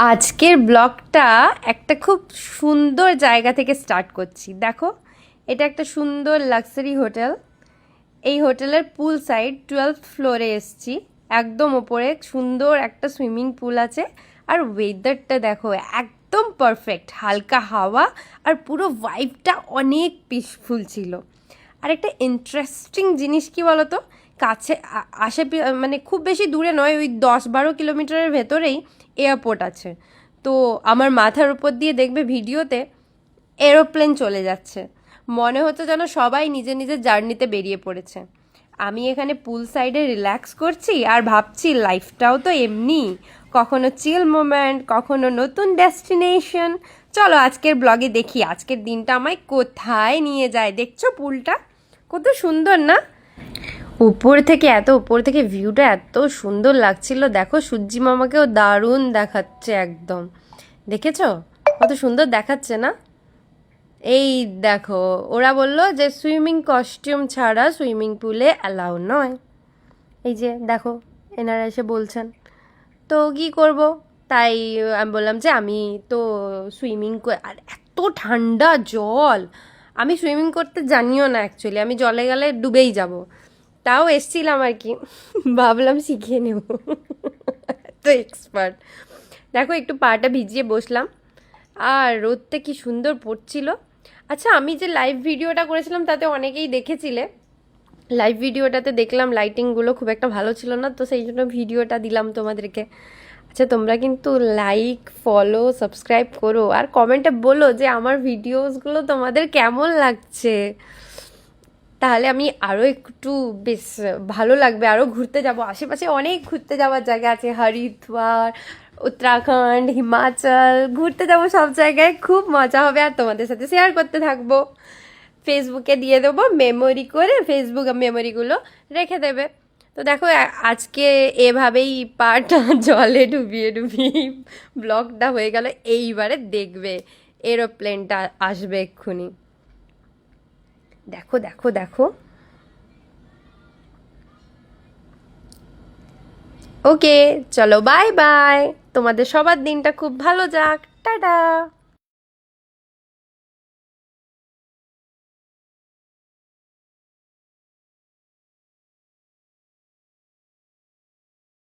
আজকের ব্লগটা একটা খুব সুন্দর জায়গা থেকে স্টার্ট করছি। দেখো, এটা একটা সুন্দর লাক্সারি হোটেল। এই হোটেলের পুল সাইড 12th ফ্লোরে এসছি। একদম ওপরে সুন্দর একটা সুইমিং পুল আছে। আর ওয়েদারটা দেখো, একদম পারফেক্ট, হালকা হাওয়া আর পুরো ভাইবটা অনেক পিসফুল ছিল। আর একটা ইন্টারেস্টিং জিনিস কি বলতো, কাছে মানে খুব বেশি দূরে নয়, ওই 10-12 কিলোমিটারের ভেতরেই এয়ারপোর্ট আছে। তো আমার মাথার উপর দিয়ে দেখবে ভিডিওতে এরোপ্লেন চলে যাচ্ছে, মনে হচ্ছে যেন সবাই নিজের নিজের জার্নিতে বেরিয়ে পড়েছে। আমি এখানে পুল সাইডে রিল্যাক্স করছি আর ভাবছি লাইফটাও তো এমনি, কখনো চিল মোমেন্ট, কখনো নতুন ডেস্টিনেশন। চলো আজকের ব্লগে দেখি আজকের দিনটা আমায় কোথায় নিয়ে যায়। দেখছো পুলটা কত সুন্দর না? উপর থেকে উপর থেকে ভিউটা এত সুন্দর লাগছিল। দেখো সূর্যি মামাকেও দারুণ দেখাচ্ছে একদম। দেখেছো কত সুন্দর দেখাচ্ছে না? এই দেখো, ওরা বললো যে সুইমিং কস্টিউম ছাড়া সুইমিং পুলে অ্যালাউ নয়। এই যে দেখো, এনারা এসে বলছেন। তো কি করব, তাই আমি বললাম যে আমি তো সুইমিং, আর এত ঠান্ডা জল, আমি সুইমিং করতে জানিও না অ্যাকচুয়ালি, আমি জলে গেলে ডুবেই যাব। তাও এসছিলাম আর কি, ভাবলাম শিখিয়ে নেব। তো এক্সপার্ট। দেখো একটু পাটা ভিজিয়ে বসলাম, আর রোদটা কি সুন্দর পড়ছিল। আচ্ছা, আমি যে লাইভ ভিডিওটা করেছিলাম তাতে অনেকেই দেখেছিলে। লাইভ ভিডিওটাতে দেখলাম লাইটিংগুলো খুব একটা ভালো ছিল না, তো সেই জন্য ভিডিওটা দিলাম তোমাদেরকে। আচ্ছা, তোমরা কিন্তু লাইক, ফলো, সাবস্ক্রাইব করো আর কমেন্টে বলো যে আমার ভিডিওসগুলো তোমাদের কেমন লাগছে। তাহলে আমি আরও একটু বেশ ভালো লাগবে, আরও ঘুরতে যাব। আশেপাশে অনেক ঘুরতে যাওয়ার জায়গা আছে, হরিদ্বার, উত্তরাখণ্ড, হিমাচল, ঘুরতে যাব সব জায়গায়, খুব মজা হবে আর তোমাদের সাথে শেয়ার করতে থাকবো। ফেসবুকে দিয়ে দেবো মেমোরি করে, ফেসবুক মেমোরিগুলো রেখে দেবে। তো দেখো আজকে এভাবেই পাটা জলে ডুবিয়ে ডুবিয়ে ব্লগটা হয়ে গেল। এইবারে দেখবে এরোপ্লেনটা আসবে এক্ষুনি। দেখো দেখো দেখো। ওকে, চলো বাই বাই। তোমাদের সবার দিনটা খুব ভালো যাক। টাটা।